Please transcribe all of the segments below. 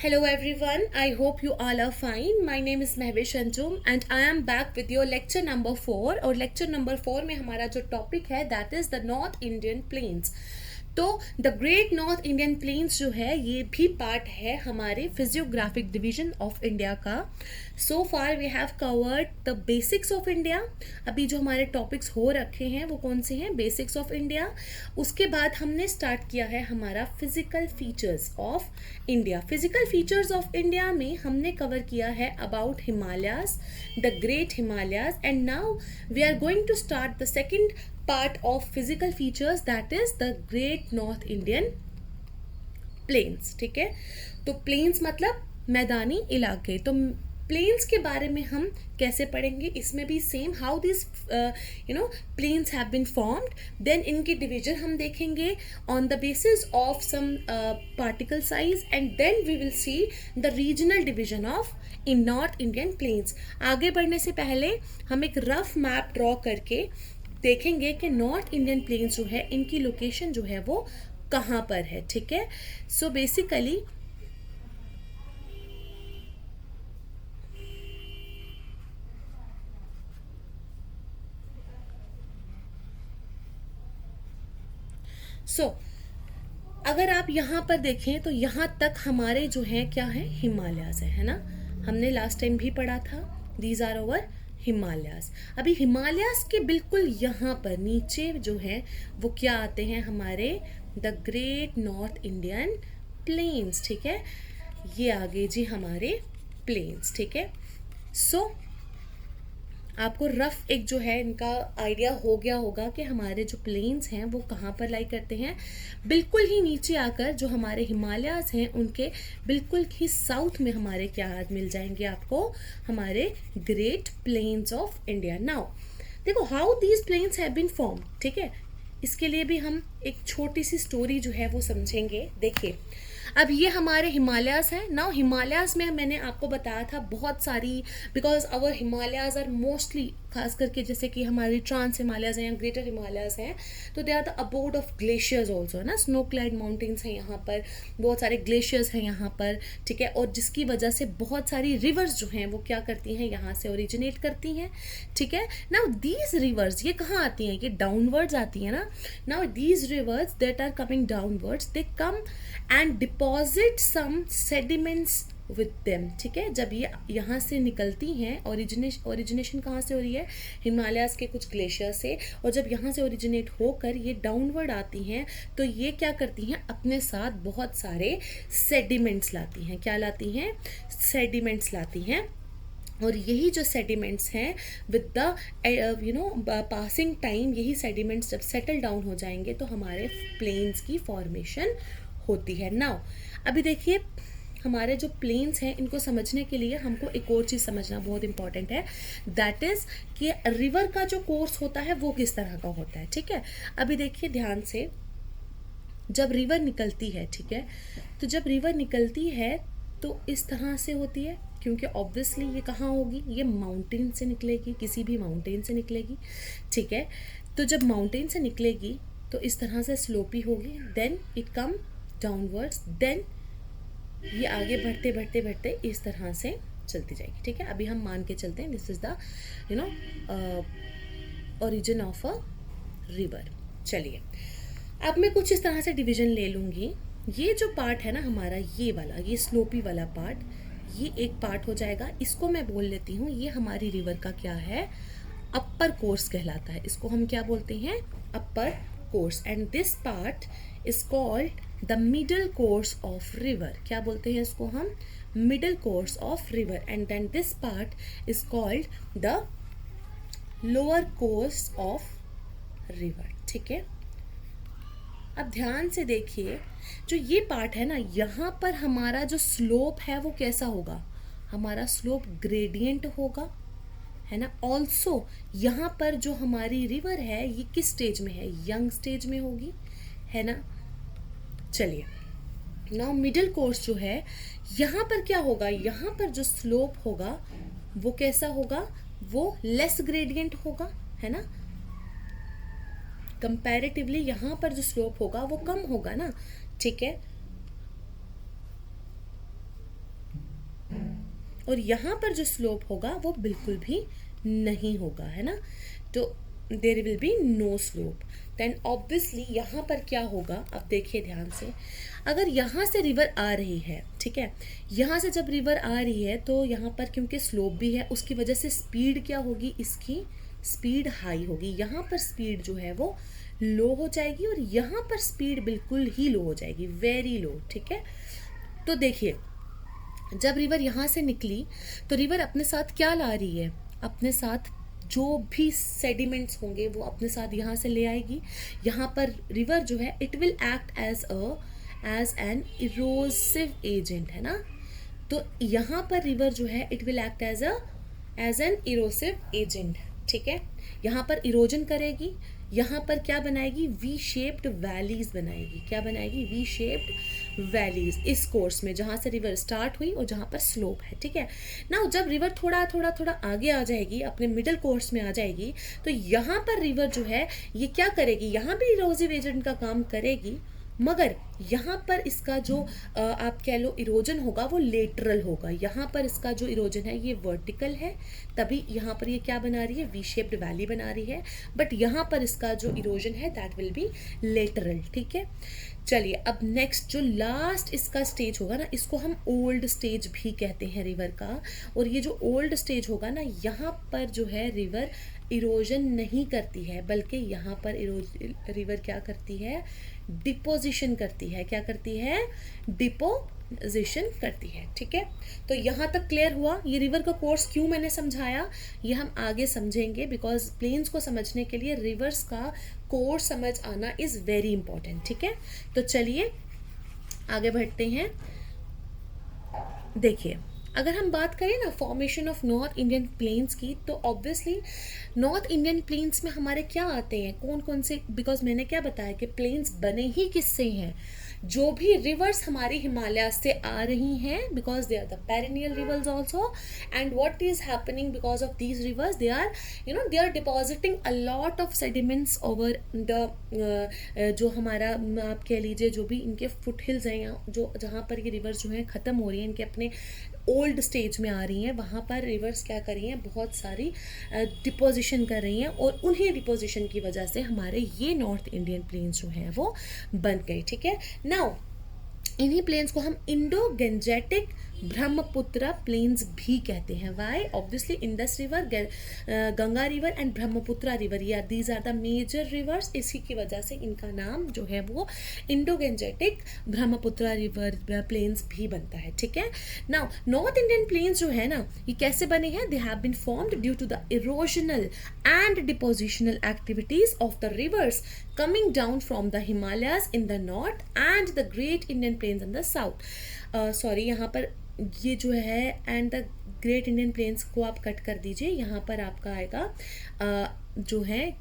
Hello everyone, I hope you all are fine. My name is Mehvesh Anjum and I am back with your lecture number 4 और lecture number 4 में हमारा जो topic है that is the North Indian Plains. तो the great north Indian planes जो है ये भी पार्ट है हमारे फिजियोग्राफिक डिवीजन ऑफ इंडिया का. So far we have covered the basics of India. अभी जो हमारे टॉपिक्स हो रखे हैं वो कौन से हैं? Basics of India. उसके बाद हमने स्टार्ट किया है हमारा physical features of India. Physical features of India में हमने कवर किया है about Himalayas, the great Himalayas, and now we are going to start the second part of physical features that is the great north indian plains. ठीक है, तो plains मतलब मैदानी इलाके. तो प्लेन्स के बारे में हम कैसे पढ़ेंगे, इसमें भी same how this plains have been formed. Then इनकी डिवीजन हम देखेंगे on the basis of some particle size and then we will see the regional division of in north Indian plains. आगे बढ़ने से पहले हम एक रफ मैप ड्रॉ करके देखेंगे कि नॉर्थ इंडियन प्लेन्स जो है इनकी लोकेशन जो है वो कहाँ पर है. ठीक है, सो बेसिकली अगर आप यहाँ पर देखें तो यहाँ तक हमारे जो है क्या है, हिमालयाज है ना. हमने लास्ट टाइम भी पढ़ा था दीज आर ओवर हिमालयाज. अभी हिमालयाज के बिल्कुल यहाँ पर नीचे जो है वो क्या आते हैं, हमारे the great north Indian planes. ठीक है, ये आगे जी हमारे प्लेन्स. ठीक है, सो आपको रफ एक जो है इनका आइडिया हो गया होगा कि हमारे जो प्लेन्स हैं वो कहाँ पर लाई करते हैं. बिल्कुल ही नीचे आकर जो हमारे हिमालयाज हैं उनके बिल्कुल ही साउथ में हमारे क्या मिल जाएंगे आपको, हमारे great plains of India. Now देखो how these plains have been form. ठीक है, इसके लिए भी हम एक छोटी सी स्टोरी जो है वो समझेंगे. देखिए, अब ये हमारे हिमालयाज हैं. नाउ हिमालयाज में मैंने आपको बताया था बहुत सारी, because our Himalayas are mostly, खास करके जैसे कि हमारी ट्रांस हिमालयाज हैं या ग्रेटर हिमालयाज हैं, तो they are the abode of glaciers also है ना. स्नो क्लाइड माउंटेन्स हैं यहाँ पर, बहुत सारे ग्लेशियर्स हैं यहाँ पर. ठीक है, और जिसकी वजह से बहुत सारी रिवर्स जो हैं वो क्या करती हैं, यहाँ से ओरिजिनेट करती हैं. ठीक है, नाउ दीज रिवर्स ये कहाँ आती हैं, ये डाउनवर्ड्स आती हैं ना. Now these rivers that are coming downwards they come and deposit some sediments with them. ठीक है, जब ये यहाँ से निकलती हैं, ओरिजिनेशन कहाँ से हो रही है, हिमालयाज के कुछ ग्लेशियर से, और जब यहाँ से ओरिजिनेट होकर ये डाउनवर्ड आती हैं तो ये क्या करती हैं, अपने साथ बहुत सारे सेडिमेंट्स लाती हैं. क्या लाती हैं, सेडिमेंट्स लाती हैं. और यही जो सेडिमेंट्स हैं विद द पासिंग टाइम, यही सेडिमेंट्स जब सेटल डाउन हो जाएंगे तो हमारे प्लेन्स की फॉर्मेशन होती है. नाउ अभी देखिए, हमारे जो प्लेन्स हैं इनको समझने के लिए हमको एक और चीज़ समझना बहुत इंपॉर्टेंट है, दैट इज़ कि रिवर का जो कोर्स होता है वो किस तरह का होता है. ठीक है, अभी देखिए ध्यान से, जब रिवर निकलती है, ठीक है, तो जब रिवर निकलती है तो इस तरह से होती है, क्योंकि ऑब्वियसली ये कहाँ होगी, ये माउंटेन से निकलेगी, किसी भी माउंटेन से निकलेगी. ठीक है, तो जब माउंटेन से निकलेगी तो इस तरह से स्लोपी होगी, then it come downwards, then ये आगे बढ़ते बढ़ते बढ़ते इस तरह से चलती जाएगी. ठीक है, अभी हम मान के चलते हैं this is the origin of a river. चलिए, अब मैं कुछ इस तरह से डिवीजन ले लूँगी. ये जो पार्ट है ना हमारा, ये वाला, ये स्लोपी वाला पार्ट, ये एक पार्ट हो जाएगा. इसको मैं बोल लेती हूँ, ये हमारी रिवर का क्या है, अपर कोर्स कहलाता है. इसको हम क्या बोलते हैं, upper course. And this part is called the middle course of river. क्या बोलते हैं इसको हम, middle course of river. And then this part is called the lower course of river. ठीक है, अब ध्यान से देखिए, जो ये पार्ट है ना, यहाँ पर हमारा जो स्लोप है वो कैसा होगा, हमारा स्लोप ग्रेडियंट होगा, है ना. ऑल्सो यहाँ पर जो हमारी रिवर है ये किस स्टेज में है, यंग स्टेज में होगी, है ना. चलिए, नाउ मिडिल कोर्स जो है, यहाँ पर क्या होगा, यहाँ पर जो स्लोप होगा वो कैसा होगा, वो लेस ग्रेडियंट होगा, है ना. कंपैरेटिवली यहाँ पर जो स्लोप होगा वो कम होगा ना. ठीक है, और यहाँ पर जो स्लोप होगा वो बिल्कुल भी नहीं होगा, है ना, तो there will be no slope. Then obviously यहाँ पर क्या होगा, अब देखिए ध्यान से, अगर यहाँ से रिवर आ रही है, ठीक है, यहाँ से जब रिवर आ रही है तो यहाँ पर क्योंकि स्लोप भी है उसकी वजह से स्पीड क्या होगी, इसकी स्पीड हाई होगी, यहाँ पर स्पीड जो है वो लो हो जाएगी और यहाँ पर स्पीड बिल्कुल ही लो हो जाएगी, वेरी लो, ठीक है। तो देखिए जब रिवर यहाँ से निकली तो रिवर अपने साथ क्या ला रही है, अपने साथ जो भी सेडिमेंट्स होंगे वो अपने साथ यहाँ से ले आएगी। यहाँ पर रिवर जो है it will act as an erosive agent, है ना, तो यहाँ पर रिवर जो है it will act as an erosive agent, ठीक है। यहाँ पर इरोजन करेगी, यहाँ पर क्या बनाएगी, वी शेप्ड वैलीज बनाएगी, क्या बनाएगी, वी शेप्ड वैलीज, इस कोर्स में जहाँ से रिवर स्टार्ट हुई और जहाँ पर स्लोप है, ठीक है ना। जब रिवर थोड़ा थोड़ा थोड़ा आगे आ जाएगी, अपने मिडिल कोर्स में आ जाएगी, तो यहाँ पर रिवर जो है ये क्या करेगी, यहाँ भी इरोसिव एजेंट का काम करेगी, मगर यहाँ पर इसका जो आप कह लो इरोजन होगा वो लेटरल होगा। यहाँ पर इसका जो इरोजन है ये वर्टिकल है, तभी यहाँ पर ये क्या बना रही है, वी शेप्ड वैली बना रही है, बट यहाँ पर इसका जो इरोजन है दैट विल बी लेटरल, ठीक है। चलिए अब नेक्स्ट जो लास्ट इसका स्टेज होगा ना, इसको हम ओल्ड स्टेज भी कहते हैं रिवर का, और ये जो ओल्ड स्टेज होगा ना, यहाँ पर जो है रिवर इरोजन नहीं करती है, बल्कि यहाँ पर रिवर क्या करती है, डिपोजिशन करती है, क्या करती है, डिपोजिशन करती है, ठीक है। तो यहाँ तक क्लियर हुआ, ये रिवर का कोर्स क्यों मैंने समझाया ये हम आगे समझेंगे, बिकॉज प्लेन्स को समझने के लिए रिवर्स का कोर्स समझ आना इज वेरी इंपॉर्टेंट, ठीक है। तो चलिए आगे बढ़ते हैं। देखिए अगर हम बात करें ना formation of north Indian planes की, तो ऑब्वियसली नॉर्थ इंडियन प्लेन्स में हमारे क्या आते हैं, कौन कौन से, बिकॉज मैंने क्या बताया कि प्लेन्स बने ही किससे हैं, जो भी रिवर्स हमारी हिमालय से आ रही हैं, because they are the perennial rivers also, and what is happening because of these rivers, they are they are depositing a lot of sediments over the जो हमारा आप कह लीजिए जो भी इनके फुट हिल्स हैं, जो जहाँ पर ये रिवर्स जो हैं ख़त्म हो रही हैं, इनके अपने ओल्ड स्टेज में आ रही हैं, वहाँ पर रिवर्स क्या कर रही हैं, बहुत सारी डिपोजिशन कर रही हैं, और उन्हीं डिपोजिशन की वजह से हमारे ये नॉर्थ इंडियन प्लेन्स जो हैं वो बन गए, ठीक है। नाउ इन्हीं प्लेन्स को हम इंडो गेंजेटिक ब्रह्मपुत्र प्लेन्स भी कहते हैं। Why, obviously Indus river, Ganga river and Brahmaputra river, या these are the major rivers, इसी की वजह से इनका नाम जो है वो Indo Gangetic Brahmaputra river plains भी बनता है, ठीक है। नाउ नॉर्थ इंडियन प्लेन्स जो है ना, ये कैसे बने हैं, they have been formed due to the erosional and depositional activities of the rivers coming down from the Himalayas in the north and the Great Indian Plains in the south. Sorry यहाँ पर ये जो है and the great Indian plains को आप cut कर दीजिए, यहाँ पर आपका आएगा जो है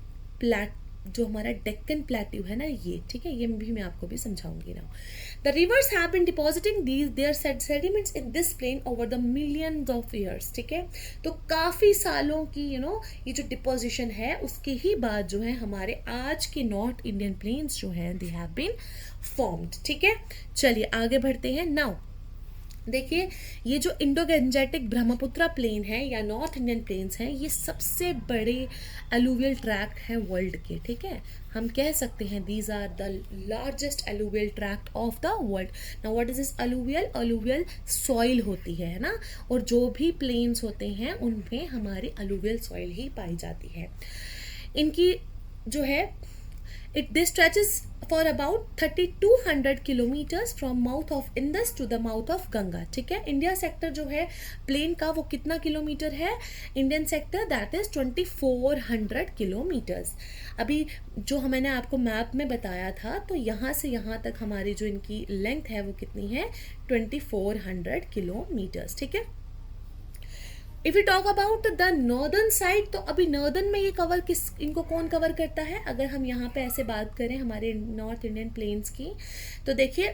जो हमारा डेक्कन प्लेट्यू है ना ये, ठीक है, ये भी मैं आपको भी समझाऊंगी ना। The rivers have been depositing their sediments in this plain over the millions of years, ठीक है। तो काफ़ी सालों की ये जो डिपोजिशन है उसके ही बाद जो है हमारे आज के नॉर्थ इंडियन प्लेन्स जो हैं दे हैव बीन फॉर्म्ड, ठीक है। चलिए आगे बढ़ते हैं। नाउ देखिए ये जो इंडो गेंजेटिक ब्रह्मपुत्र प्लेन है या नॉर्थ इंडियन प्लेन्स हैं, ये सबसे बड़े अलुवियल ट्रैक्ट हैं वर्ल्ड के, ठीक है। हम कह सकते हैं these are the largest alluvial tract of the world. Now what is this alluvial, alluvial soil होती है ना, और जो भी प्लेन्स होते हैं उनमें हमारी अलुवियल सॉइल ही पाई जाती है। इनकी जो है this stretches for about 3200 kilometers from mouth of Indus to the mouth of Ganga, ठीक है। इंडिया सेक्टर जो है प्लेन का वो कितना किलोमीटर है, Indian sector that is 2400 kilometres. अभी जो मैंने आपको मैप में बताया था, तो यहाँ से यहाँ तक हमारी जो इनकी लेंथ है वो कितनी है, 2400 किलोमीटर्स, ठीक है। If you talk about the northern side, तो अभी नॉर्दर्न में ये कवर इनको कौन कवर करता है, अगर हम यहाँ पे ऐसे बात करें हमारे नॉर्थ इंडियन प्लेन्स की, तो देखिए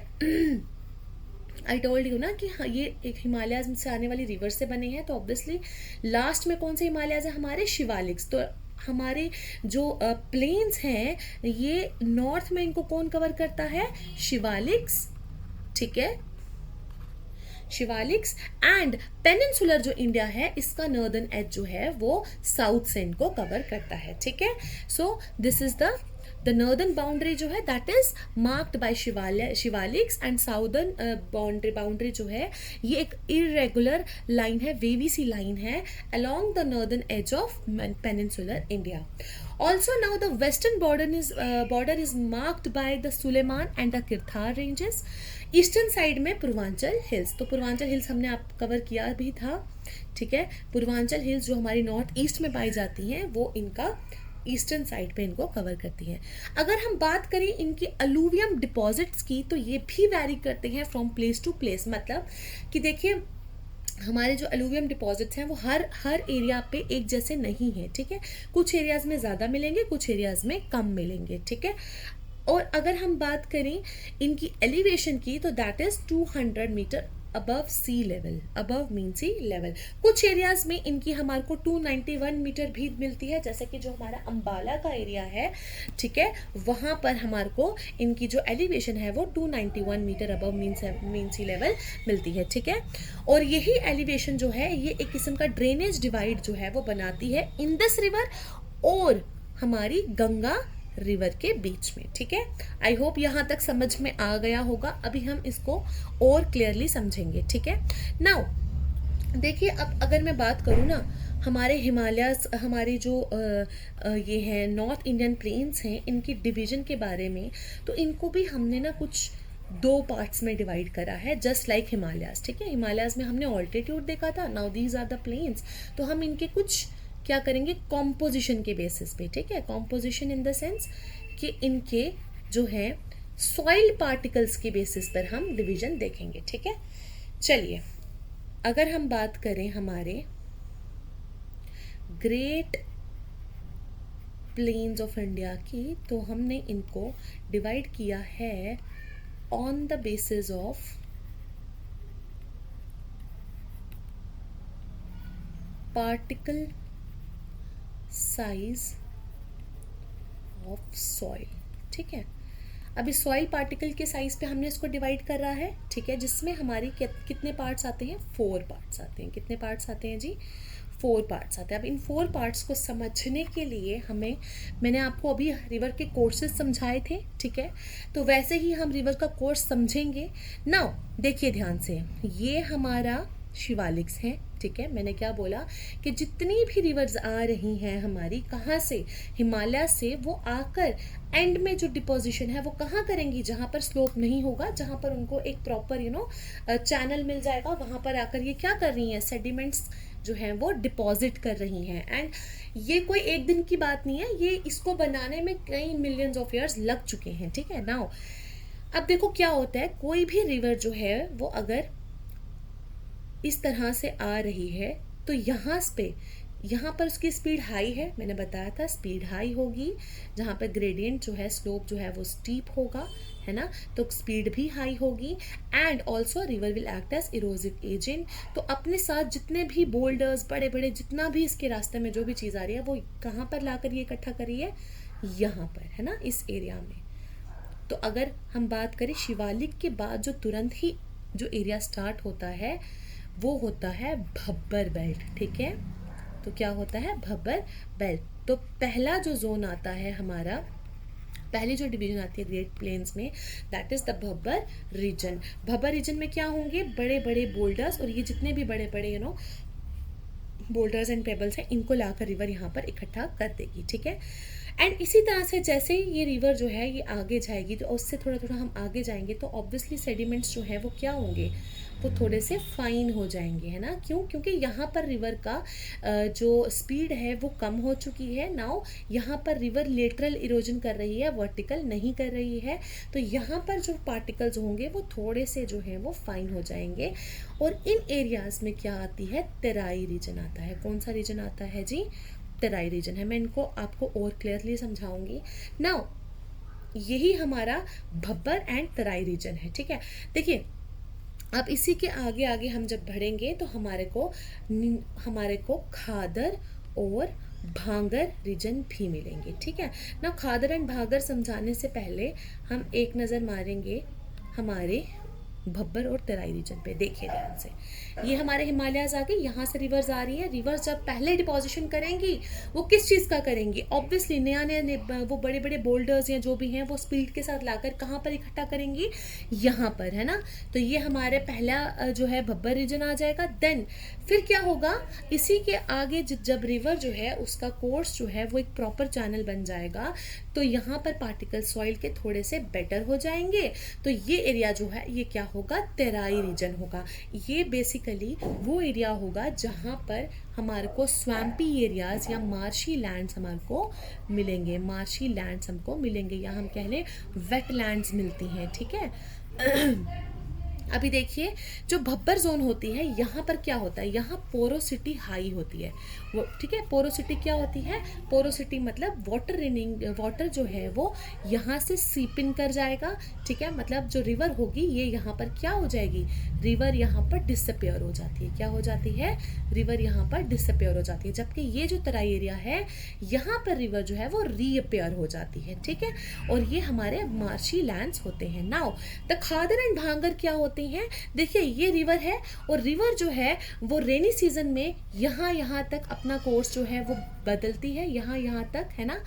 आई टोल्ड यू ना कि हाँ ये एक हिमालयाज से आने वाली रिवर से बने हैं, तो ऑब्वियसली लास्ट में कौन से हिमालयाज है हमारे, शिवालिक्स। तो हमारे जो प्लेन्स हैं ये नॉर्थ में इनको कौन कवर करता है, शिवालिक्स, ठीक है। शिवालिक्स एंड पेनिनसुलर जो इंडिया है इसका नॉर्दर्न एज जो है वो साउथ से इनको कवर करता है, ठीक है। So this is the northern boundary जो है that is marked by Shivaliks and southern boundary जो है ये एक इरेगुलर लाइन है, वेवी सी लाइन है along the northern edge of peninsular India. Also now the western border is marked by the Suleiman and the Kirthar ranges. Eastern side में Purvanchal hills, तो Purvanchal hills हमने आप कवर किया भी था, ठीक है। पूर्वांचल हिल्स जो हमारी नॉर्थ ईस्ट में पाई जाती हैं वो इनका ईस्टर्न साइड पे इनको कवर करती हैं. अगर हम बात करें इनकी अलूवियम डिपॉजिट्स की तो ये भी वैरी करते हैं फ्रॉम प्लेस टू प्लेस. मतलब कि देखिए हमारे जो अलूवियम डिपॉजिट्स हैं वो हर एरिया पे एक जैसे नहीं है, ठीक है. कुछ एरियाज में ज़्यादा मिलेंगे, कुछ एरियाज में कम मिलेंगे, ठीक है. और अगर हम बात करें इनकी एलिवेशन की तो that is 200 metre above sea level, above mean sea level. कुछ एरियाज में इनकी हमारे को 291 मीटर भी मिलती है, जैसे कि जो हमारा अंबाला का एरिया है, ठीक है, वहाँ पर हमारे को इनकी जो एलिवेशन है वो 291 metre above mean sea level मिलती है, ठीक है. और यही एलिवेशन जो है ये एक किस्म का ड्रेनेज डिवाइड जो है वो बनाती है इंडस रिवर और हमारी गंगा रिवर के बीच में, ठीक है. आई होप यहाँ तक समझ में आ गया होगा. अभी हम इसको और क्लियरली समझेंगे, ठीक है. नाउ देखिए अब अगर मैं बात करूँ ना हमारे हिमालयस, हमारी जो ये है नॉर्थ इंडियन प्लेन्स हैं, इनकी डिवीजन के बारे में, तो इनको भी हमने ना कुछ 2 पार्ट्स में डिवाइड करा है, जस्ट लाइक हिमालयाज, ठीक है. हिमालयाज में हमने ऑल्टीट्यूड देखा था, now these are the plains. तो हम इनके कुछ क्या करेंगे कॉम्पोजिशन के बेसिस पे, ठीक है. कॉम्पोजिशन इन द सेंस कि इनके जो है सॉइल पार्टिकल्स के बेसिस पर हम डिवीजन देखेंगे, ठीक है. चलिए अगर हम बात करें हमारे ग्रेट प्लेन्स ऑफ इंडिया की तो हमने इनको डिवाइड किया है on the basis of particle size of soil, ठीक है. अभी सॉइल पार्टिकल के साइज पे हमने इसको डिवाइड कर रहा है, ठीक है, जिसमें हमारी कितने पार्ट्स आते हैं, 4 पार्ट्स आते हैं. कितने पार्ट्स आते हैं जी, 4 पार्ट्स आते हैं. अब इन 4 पार्ट्स को समझने के लिए मैंने आपको अभी रिवर के कोर्सेज समझाए थे, ठीक है, तो वैसे ही हम रिवर का कोर्स समझेंगे. नाउ देखिए ध्यान से, ये हमारा शिवालिक्स हैं, ठीक है. मैंने क्या बोला कि जितनी भी रिवर्स आ रही हैं हमारी कहाँ से, हिमालय से, वो आकर एंड में जो डिपोजिशन है वो कहाँ करेंगी, जहाँ पर स्लोप नहीं होगा, जहाँ पर उनको एक प्रॉपर चैनल मिल जाएगा, वहाँ पर आकर ये क्या कर रही हैं, सेडिमेंट्स जो हैं वो डिपॉजिट कर रही हैं. एंड ये कोई एक दिन की बात नहीं है, ये इसको बनाने में कई मिलियंस ऑफ ईयर्स लग चुके हैं, ठीक है. नाउ अब देखो क्या होता है, कोई भी रिवर जो है वो अगर इस तरह से आ रही है तो यहाँ पर उसकी स्पीड हाई है, मैंने बताया था स्पीड हाई होगी, जहाँ पर ग्रेडियंट जो है, स्लोप जो है वो स्टीप होगा, है ना, तो स्पीड भी हाई होगी. And also river will act as erosive agent. तो अपने साथ जितने भी बोल्डर्स, बड़े बड़े जितना भी इसके रास्ते में जो भी चीज़ आ रही है वो कहाँ पर लाकर ये इकट्ठा कर रही है, यहाँ पर, है ना, इस एरिया में. तो अगर हम बात करें शिवालिक के बाद जो तुरंत ही जो एरिया स्टार्ट होता है वो होता है भब्बर बेल्ट, ठीक है. तो क्या होता है, भब्बर बेल्ट. तो पहला जो जोन आता है हमारा, पहली जो डिवीजन आती है ग्रेट प्लेन्स में, that is the Bhabar region. Bhabar region में क्या होंगे, बड़े बड़े बोल्डर्स, और ये जितने भी बड़े बड़े बोल्डर्स एंड पेबल्स हैं इनको लाकर रिवर यहाँ पर इकट्ठा कर देगी, ठीक है. एंड इसी तरह से जैसे ये रिवर जो है ये आगे जाएगी तो उससे थोड़ा थोड़ा हम आगे जाएंगे तो ऑब्वियसली सेडिमेंट्स जो है वो क्या होंगे, वो थोड़े से फाइन हो जाएंगे, है ना. क्यों, क्योंकि यहाँ पर रिवर का जो स्पीड है वो कम हो चुकी है. नाउ यहाँ पर रिवर लेटरल इरोजन कर रही है, वर्टिकल नहीं कर रही है, तो यहाँ पर जो पार्टिकल्स होंगे वो थोड़े से जो है वो फाइन हो जाएंगे. और इन एरियाज में क्या आती है, तराई रीजन आता है. कौन सा रीजन आता है जी, तराई रीजन है. मैं इनको आपको और क्लियरली समझाऊंगी. नाउ यही हमारा भब्बर एंड तराई रीजन है, ठीक है. देखिए अब इसी के आगे आगे हम जब बढ़ेंगे तो हमारे को खादर और भांगर रीजन भी मिलेंगे, ठीक है ना. खादर एंड भांगर समझाने से पहले हम एक नज़र मारेंगे हमारे भब्बर और तराई रीजन पे। देखिए ध्यान से, ये हमारे हिमालयाज आ गए, यहाँ से रिवर्स आ रही है। रिवर्स जब पहले डिपोजिशन करेंगी वो किस चीज़ का करेंगी, ऑब्वियसली नया नया वो बड़े बड़े बोल्डर्स या जो भी हैं वो स्पीड के साथ लाकर कहाँ पर इकट्ठा करेंगी, यहाँ पर, है ना। तो ये हमारे पहला जो है भब्बर रीजन आ जाएगा। देन फिर क्या होगा, इसी के आगे जब रिवर जो है उसका कोर्स जो है वो एक प्रॉपर चैनल बन जाएगा, तो यहाँ पर पार्टिकल सॉइल के थोड़े से बेटर हो जाएंगे। तो ये एरिया जो है ये क्या होगा, तराई रीजन होगा। ये बेसिकली वो एरिया होगा जहाँ पर हमारे को स्वैम्पी एरियाज या मार्शी लैंड्स हमारे को मिलेंगे, मार्शी लैंड्स हमको मिलेंगे, या हम कह लें वेटलैंड्स मिलती हैं, ठीक है। अभी देखिए, जो भब्बर जोन होती है यहाँ पर क्या होता है, यहाँ पोरोसिटी हाई होती है वो, ठीक है। पोरोसिटी क्या होती है, पोरोसिटी मतलब वाटर जो है वो यहाँ से सीप इन कर जाएगा, ठीक है। मतलब जो रिवर होगी ये यहाँ पर क्या हो जाएगी, रिवर यहाँ पर डिसअपियर हो जाती है। क्या हो जाती है, रिवर यहाँ पर डिसअपियर हो जाती है। जबकि ये जो तराई एरिया है यहाँ पर रिवर जो है वो रीअपियर हो जाती है, ठीक है। और ये हमारे मार्शी लैंड्स होते हैं। नाउ द खादर एंड भांगर क्या होते हैं, देखिए ये रिवर है, और रिवर जो है वो रेनी सीजन में यहाँ तक अपना कोर्स जो है वो बदलती है, यहाँ तक, है ना।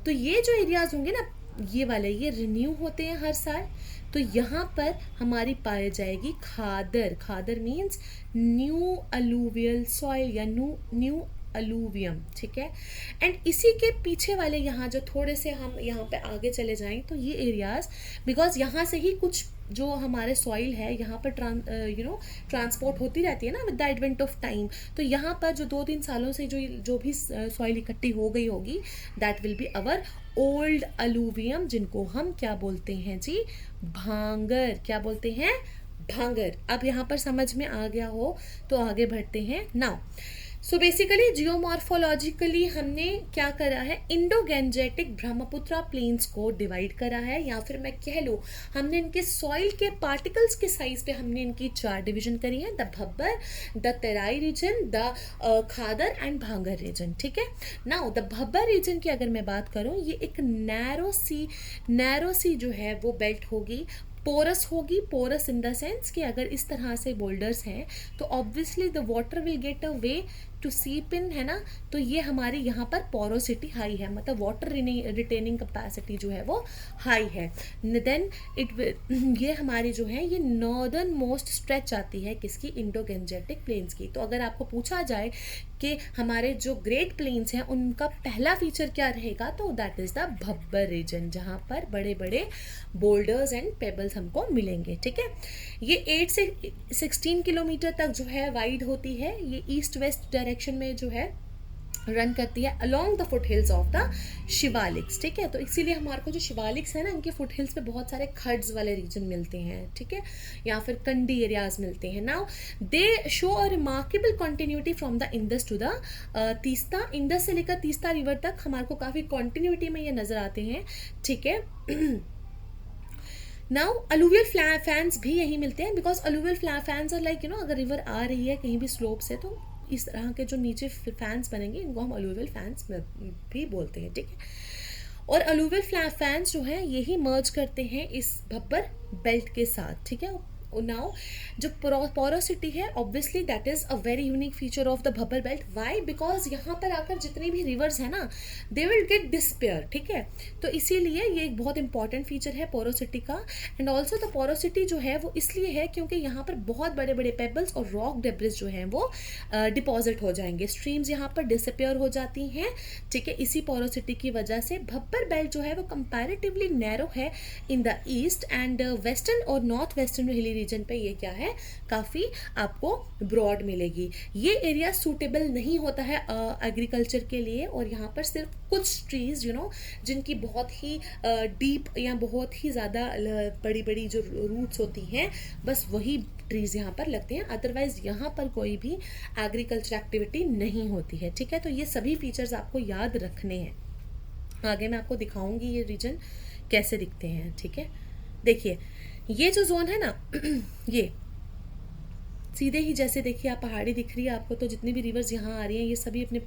तो ये जो एरियाज होंगे ना, ये वाले, ये रिन्यू होते हैं हर साल। तो यहाँ पर हमारी पाई जाएगी खादर। खादर मीन्स न्यू अलूवियल सॉइल या न्यू अलूवियम, ठीक है। एंड इसी के पीछे वाले यहाँ जो थोड़े से हम यहाँ पे आगे चले जाएं, तो ये एरियाज, बिकॉज यहाँ से ही कुछ जो हमारे सॉइल है यहाँ पर ट्रांसपोर्ट होती रहती है ना with the advent of time. तो यहाँ पर जो 2-3 सालों से जो भी सॉइल इकट्ठी हो गई होगी, that will be our old alluvium, जिनको हम क्या बोलते हैं जी, भांगर। क्या बोलते हैं, भांगर। अब यहाँ पर समझ में आ गया हो तो आगे बढ़ते हैं। नाउ सो बेसिकली जियोमॉर्फोलॉजिकली हमने क्या करा है, इंडो गैंजेटिक ब्रह्मपुत्रा प्लेन्स को डिवाइड करा है, या फिर मैं कह लूँ हमने इनके सॉइल के पार्टिकल्स के साइज पे हमने इनकी 4 डिवीजन करी है, the Bhabar, the Terai region, the Khadar and Bhangar region, ठीक है। नाउ द भब्बर रीजन की अगर मैं बात करूँ, ये एक नैरो सी जो है वो बेल्ट होगी, पोरस होगी। पोरस इन द सेंस कि अगर इस तरह से बोल्डर्स हैं तो obviously the water will get a way to seep in, है ना। तो ये हमारी यहाँ पर पोरोसिटी हाई है, मतलब वाटर रिटेनिंग कैपेसिटी जो है वो हाई है। देन ये हमारी जो है ये नॉर्दर्न मोस्ट स्ट्रेच आती है किसकी, इंडो गैंजेटिक प्लेन्स की। तो अगर आपको पूछा जाए कि हमारे जो ग्रेट प्लेन्स हैं उनका पहला फीचर क्या रहेगा, तो that is the Bhabar reason, जहाँ पर बड़े बड़े बोल्डर्स एंड पेबल्स हमको मिलेंगे, ठीक है। ये 8 से 16 किलोमीटर तक जो है वाइड होती है। ये ईस्ट वेस्ट डायरेक्शन में जो है रन करती है along the foot hills of the Shivaliks, ठीक है। तो इसीलिए हमारे को जो शिवालिक्स है ना, इनके फुट हिल्स पे बहुत सारे खड्स वाले रीजन मिलते हैं, ठीक है, या फिर कंडी एरियाज मिलते हैं। Now they show a remarkable continuity from the Indus to the Teesta. Indus से लेकर तीस्ता रिवर तक हमारे को काफ़ी कंटिन्यूटी में ये नज़र आते हैं, ठीक है। नाउ अलूवियल फैंस भी यही मिलते हैं, because alluvial fans are like अगर रिवर आ रही है कहीं भी स्लोप से, तो इस तरह के जो नीचे फैंस बनेंगे इनको हम अलूवियल फैंस भी बोलते हैं, ठीक है। और अलूवियल फैंस जो है यही मर्ज करते हैं इस भब्बर बेल्ट के साथ, ठीक है। नाउ जो पोरोसिटी है obviously that is a very unique feature of the Bhabar belt. Why, because यहाँ पर आकर जितने भी रिवर्स है ना, दे विल गेट डिस्पेयर, ठीक है। तो इसीलिए ये एक बहुत इंपॉर्टेंट फीचर है पोरोसिटी का। एंड ऑल्सो द पोरोसिटी जो है वो इसलिए है क्योंकि यहाँ पर बहुत बड़े बड़े पेबल्स और रॉक डेब्रिस जो हैं वो डिपॉजिट हो जाएंगे, स्ट्रीम्स यहाँ पर डिसअपियर हो जाती हैं, ठीक है। इसी पोरोसिटी की वजह से भब्बर बेल्ट जो है वो कंपैरेटिवली नैरो है in the east, and western और नॉर्थ वेस्टर्न हिली रीजन पे ये क्या है, काफ़ी आपको ब्रॉड मिलेगी। ये एरिया सूटेबल नहीं होता है एग्रीकल्चर के लिए, और यहाँ पर सिर्फ कुछ ट्रीज जिनकी बहुत ही डीप या बहुत ही ज़्यादा बड़ी बड़ी जो रूट्स होती हैं, बस वही ट्रीज यहाँ पर लगते हैं। अदरवाइज यहाँ पर कोई भी एग्रीकल्चर एक्टिविटी नहीं होती है, ठीक है। तो ये सभी फीचर्स आपको याद रखने हैं। आगे मैं आपको दिखाऊंगी ये रीजन कैसे दिखते हैं, ठीक है। देखिए ये जो जोन है ना, सीधे ही जैसे देखिए आप पहाड़ी दिख रही है आपको, तो जितनी भी रिवर्स यहाँ आ रही हैं ये सभी अपने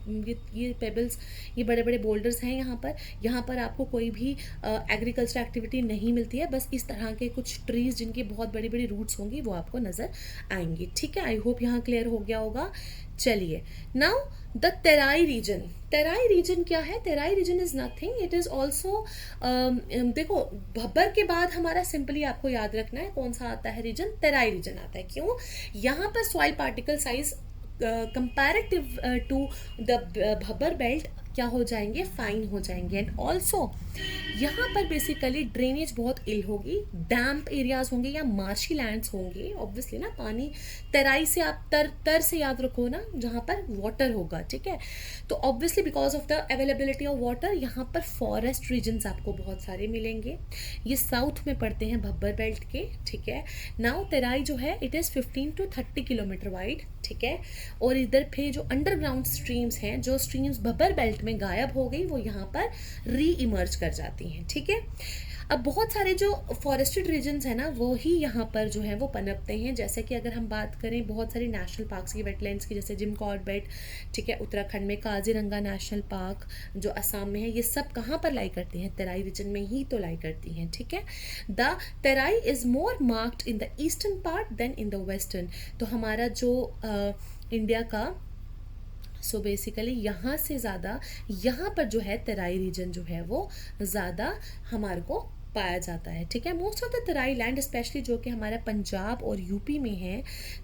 ये पेबल्स, ये बड़े बड़े बोल्डर्स हैं यहाँ पर आपको कोई भी एग्रीकल्चर एक्टिविटी नहीं मिलती है, बस इस तरह के कुछ ट्रीज जिनकी बहुत बड़ी बड़ी रूट्स होंगी वो आपको नज़र आएंगी। ठीक है, आई होप यहाँ क्लियर हो गया होगा। चलिए, now the Terai region. Terai region क्या है? Terai region is nothing, it is also, देखो भब्बर के बाद हमारा सिंपली आपको याद रखना है कौन सा आता है रीजन, तेराई रीजन आता है। क्यों? यहाँ पर soil particle size comparative to the Bhabar belt क्या हो जाएंगे, फाइन हो जाएंगे। एंड ऑल्सो यहाँ पर बेसिकली ड्रेनेज बहुत इल होगी, डैम्प एरियाज होंगे या मार्शी लैंड्स होंगे, ऑब्वियसली ना, पानी तराई से आप तर से याद रखो ना, जहाँ पर वाटर होगा। ठीक है, तो obviously because of the availability of water यहाँ पर फॉरेस्ट रीजन्स आपको बहुत सारे मिलेंगे। ये साउथ में पड़ते हैं भब्बर बेल्ट के। ठीक है, नाउ तेराई जो है it is 15 to 30 kilometre wide. ठीक है, और इधर पे जो अंडरग्राउंड स्ट्रीम्स हैं, जो स्ट्रीम्स भब्बर बेल्ट में गायब हो गई वो यहाँ पर री इमर्ज कर जाती हैं। ठीक है, अब बहुत सारे जो फॉरेस्टेड रीजन्स हैं ना वो ही यहाँ पर जो है वो पनपते हैं। जैसे कि अगर हम बात करें बहुत सारी नेशनल पार्क्स की, वेटलैंड्स की, जैसे जिम कॉर्बेट, ठीक है, उत्तराखंड में काजीरंगा नेशनल पार्क जो असम में है, ये सब कहाँ पर लाई करती हैं? तेराई रीजन में ही तो लाई करती हैं। ठीक है, the Terai is more marked in the eastern part than in the western. तो हमारा जो इंडिया का सो बेसिकली यहाँ से ज़्यादा यहाँ पर जो है तेराई रीजन जो है वो ज़्यादा हमारे को पाया जाता है। ठीक है, most of the Terai land specially जो कि हमारा पंजाब और यूपी में है,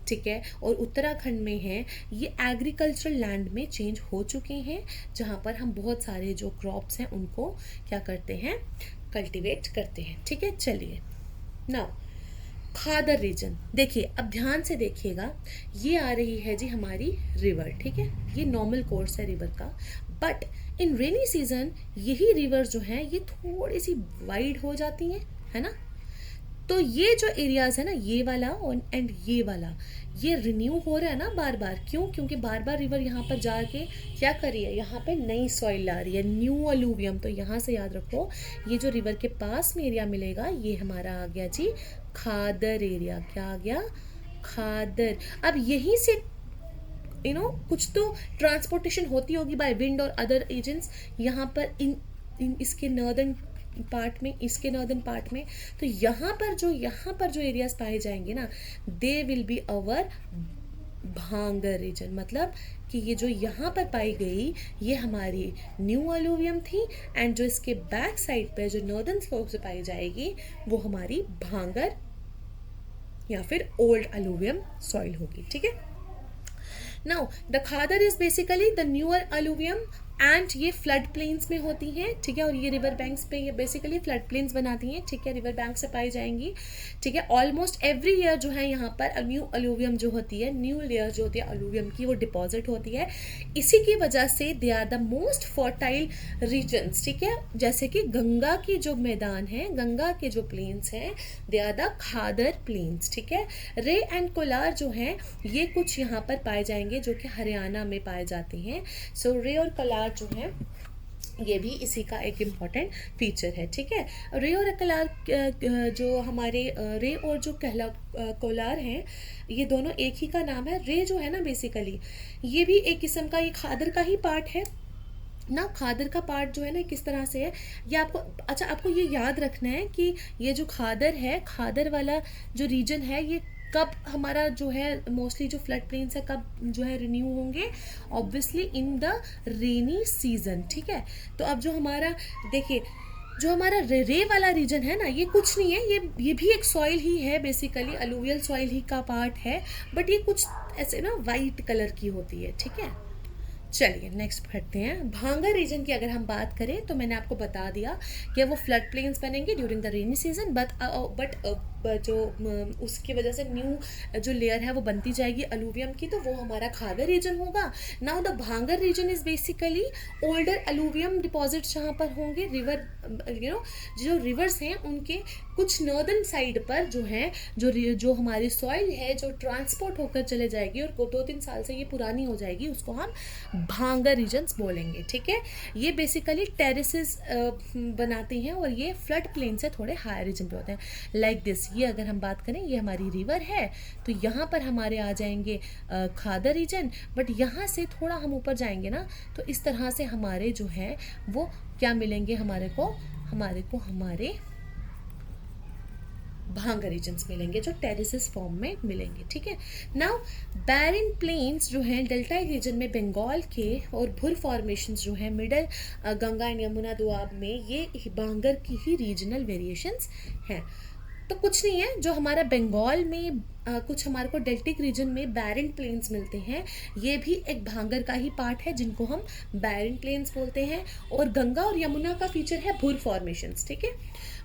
ठीक है, और उत्तराखंड में है, ये एग्रीकल्चरल लैंड में चेंज हो चुके हैं, जहाँ पर हम बहुत सारे जो क्रॉप्स हैं उनको क्या करते हैं, कल्टिवेट करते हैं। ठीक है, चलिए नाउ खादर रीजन। देखिए अब ध्यान से देखिएगा, ये आ रही है जी हमारी रिवर। ठीक है, ये नॉर्मल कोर्स है रिवर का, बट इन रेनी सीजन यही रिवर जो है ये थोड़ी सी वाइड हो जाती हैं, है ना। तो ये जो एरियाज है ना, ये वाला एंड ये वाला, ये रिन्यू हो रहा है ना बार बार। क्यों? क्योंकि बार बार रिवर यहाँ पर जाके क्या कर रही है, यहाँ पे नई सॉइल ला रही है, न्यू अलूवियम। तो यहाँ से याद रखो, ये जो रिवर के पास में एरिया मिलेगा ये हमारा आ गया जी खादर एरिया। क्या आ गया? खादर। अब यहीं से कुछ तो ट्रांसपोर्टेशन होती होगी बाय विंड और अदर एजेंट्स यहाँ पर इन इसके नॉर्दर्न पार्ट में, इसके नॉर्दर्न पार्ट में। तो यहाँ पर जो एरियाज पाए जाएंगे ना, दे विल बी अवर भांगर रीजन। मतलब कि ये जो यहाँ पर पाई गई ये हमारी न्यू अलूवियम थी, एंड जो इसके बैक साइड पे जो नॉर्दर्न स्लोप से पाई जाएगी वो हमारी भांगर या फिर ओल्ड अलूवियम सॉइल होगी। ठीक है, now the Khadar is basically the newer alluvium and ये फ्लड प्लेन्स में होती हैं। ठीक है, और ये रिवर बैंक्स पे ये बेसिकली फ्लड प्लेन्स बनाती हैं। ठीक है, रिवर बैंक से पाई जाएंगी। ठीक है, ऑलमोस्ट एवरी ईयर जो है यहाँ पर न्यू अलूवियम जो होती है, न्यू लेयर जो होती है अलूवियम की, वो डिपॉजिट होती है। इसी की वजह से they are the most fertile regions. ठीक है, जैसे कि गंगा की जो मैदान है, गंगा के जो प्लेन्स हैं, they are the Khadar plains. ठीक है, रे एंड कोलार जो हैं ये कुछ यहाँ पर पाए जाएंगे जो कि हरियाणा में पाए जाते हैं। सो रे और कोलार जो है ये भी इसी का एक इम्पॉर्टेंट फीचर है। ठीक है, रे और कोलार जो हमारे रे और जो कोलार हैं ये दोनों एक ही का नाम है। रे जो है ना बेसिकली ये भी एक किस्म का ये खादर का ही पार्ट है ना। खादर का पार्ट जो है ना किस तरह से है ये आपको, अच्छा आपको ये याद रखना है कि ये जो खादर है, खादर वाला जो रीजन है ये कब हमारा जो है मोस्टली जो फ्लड प्लेन्स है कब जो है रिन्यू होंगे, obviously in the rainy season. ठीक है, तो अब जो हमारा देखिए जो हमारा रे वाला रीजन है ना ये कुछ नहीं है, ये भी एक सॉइल ही है, बेसिकली अलूवियल सॉइल ही का पार्ट है, बट ये कुछ ऐसे ना वाइट कलर की होती है। ठीक है, चलिए नेक्स्ट पढ़ते हैं। भांगर रीजन की अगर हम बात करें तो मैंने आपको बता दिया कि वो फ्लड प्लेन्स बनेंगे during the rainy season, but जो उसकी वजह से न्यू जो लेयर है वो बनती जाएगी अलूवियम की, तो वो हमारा खादर रीजन होगा। Now the Bhangar region is basically older alluvium deposits जहाँ पर होंगे, रिवर जो रिवर्स हैं उनके कुछ नॉर्दर्न साइड पर जो है जो हमारी सॉइल है जो ट्रांसपोर्ट होकर चले जाएगी और 2-3 साल से ये पुरानी हो जाएगी, उसको हम भांगर रीजन्स बोलेंगे। ठीक है, ये बेसिकली टेरेसेस बनाती हैं और ये फ्लड प्लेन से थोड़े हायर रीजन पे होते हैं, लाइक दिस। ये अगर हम बात करें ये हमारी रिवर है, तो यहाँ पर हमारे आ जाएंगे खादर रीजन, बट यहाँ से थोड़ा हम ऊपर जाएंगे ना तो इस तरह से हमारे जो है वो क्या मिलेंगे हमारे हमारे भांगर रीजन्स मिलेंगे जो टेरेसेस फॉर्म में मिलेंगे, ठीक है। नाउ बैरिन प्लेन्स जो हैं डेल्टाइक रीजन में बंगाल के और भुर फॉर्मेशंस जो हैं मिडल गंगा एंड यमुना दोआब में, ये भांगर की ही रीजनल वेरिएशंस हैं। तो कुछ नहीं है, जो हमारा बंगाल में कुछ हमारे को डेल्टिक रीजन में बैरिन प्लेन्स मिलते हैं, ये भी एक भांगर का ही पार्ट है जिनको हम बैरिन प्लेन्स बोलते हैं। और गंगा और यमुना का फीचर है भुर फॉर्मेशंस, ठीक है।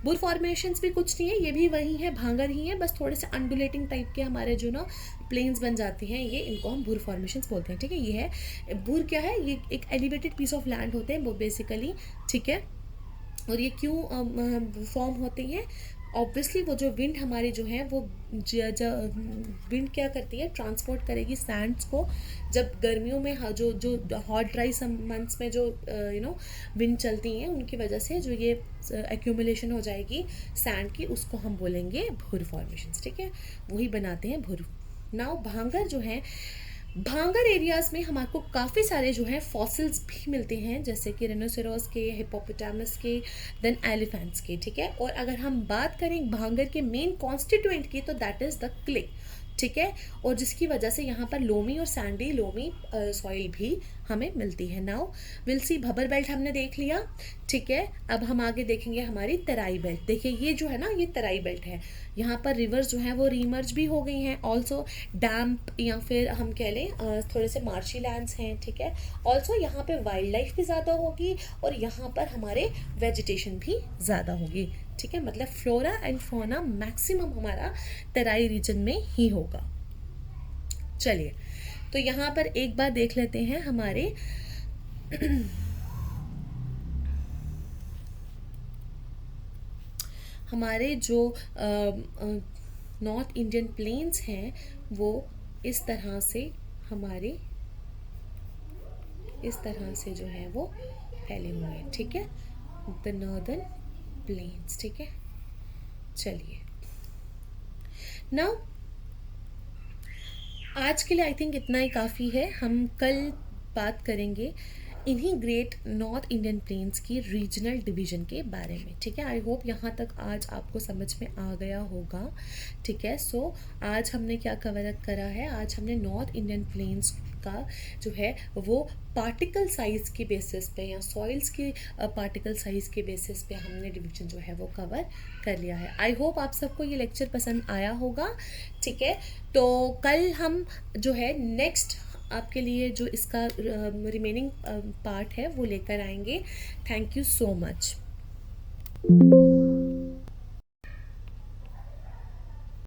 भुर फॉर्मेशंस भी कुछ नहीं है, ये भी वही है, भांगर ही है, बस थोड़े से अंडुलेटिंग टाइप के हमारे जो ना प्लेन्स बन जाते हैं, ये इनको हम भुर फॉर्मेशंस बोलते हैं, ठीक है। ये है भुर, क्या है, ये एक एलिवेटेड पीस ऑफ लैंड होते हैं वो बेसिकली, ठीक है। और ये क्यों फॉर्म होते हैं, ऑब्वियसली वो जो विंड हमारी जो है वो विंड क्या करती है, ट्रांसपोर्ट करेगी सैंड्स को। जब गर्मियों में जो हॉट ड्राई मंथ्स में जो विंड चलती हैं, उनकी वजह से जो ये एक्यूमुलेशन हो जाएगी सैंड की, उसको हम बोलेंगे भुर फॉर्मेशंस, ठीक है। वही बनाते हैं भुर। नाउ भांगर जो है, भांगर एरियाज में हमारे को काफ़ी सारे जो है फॉसिल्स भी मिलते हैं, जैसे कि रेनोसेरोस के, हिप्पोपोटामस के, देन एलिफेंट्स के, ठीक है। और अगर हम बात करें भांगर के मेन कॉन्स्टिट्यूएंट की, तो दैट इज़ द क्ले, ठीक है। और जिसकी वजह से यहाँ पर लोमी और सैंडी लोमी सॉइल भी हमें मिलती है। नाउ विल सी भबर बेल्ट हमने देख लिया, ठीक है। अब हम आगे देखेंगे हमारी तराई बेल्ट। देखिए ये जो है ना, ये तराई बेल्ट है, यहाँ पर रिवर्स जो है वो रीमर्ज भी हो गई हैं, ऑल्सो डैम्प या फिर हम कह लें थोड़े से मार्शी लैंड्स हैं, ठीक है। ऑल्सो यहाँ पे वाइल्ड लाइफ भी ज़्यादा होगी और यहाँ पर हमारे वेजिटेशन भी ज़्यादा होगी, ठीक है। मतलब फ्लोरा एंड फौना मैक्सिमम हमारा तराई रीजन में ही होगा। चलिए, तो यहाँ पर एक बार देख लेते हैं हमारे जो नॉर्थ इंडियन प्लेन्स हैं वो इस तरह से जो है वो फैले हुए हैं, ठीक है, द नॉर्दर्न प्लेन्स, ठीक है। चलिए, नाउ आज के लिए आई थिंक इतना ही काफ़ी है। हम कल बात करेंगे इन्हीं ग्रेट नॉर्थ इंडियन प्लेन्स की रीजनल डिवीजन के बारे में, ठीक है। आई होप यहाँ तक आज आपको समझ में आ गया होगा, ठीक है। सो आज हमने क्या कवर अप करा है, आज हमने नॉर्थ इंडियन प्लेन्स का जो है वो पार्टिकल साइज़ के बेसिस पे या सॉइल्स की पार्टिकल साइज़ के बेसिस पे हमने डिवीजन जो है वो कवर कर लिया है। आई होप आप सबको ये लेक्चर पसंद आया होगा, ठीक है। तो कल हम जो है नेक्स्ट आपके लिए जो इसका रिमेनिंग पार्ट है वो लेकर आएंगे। Thank you so much.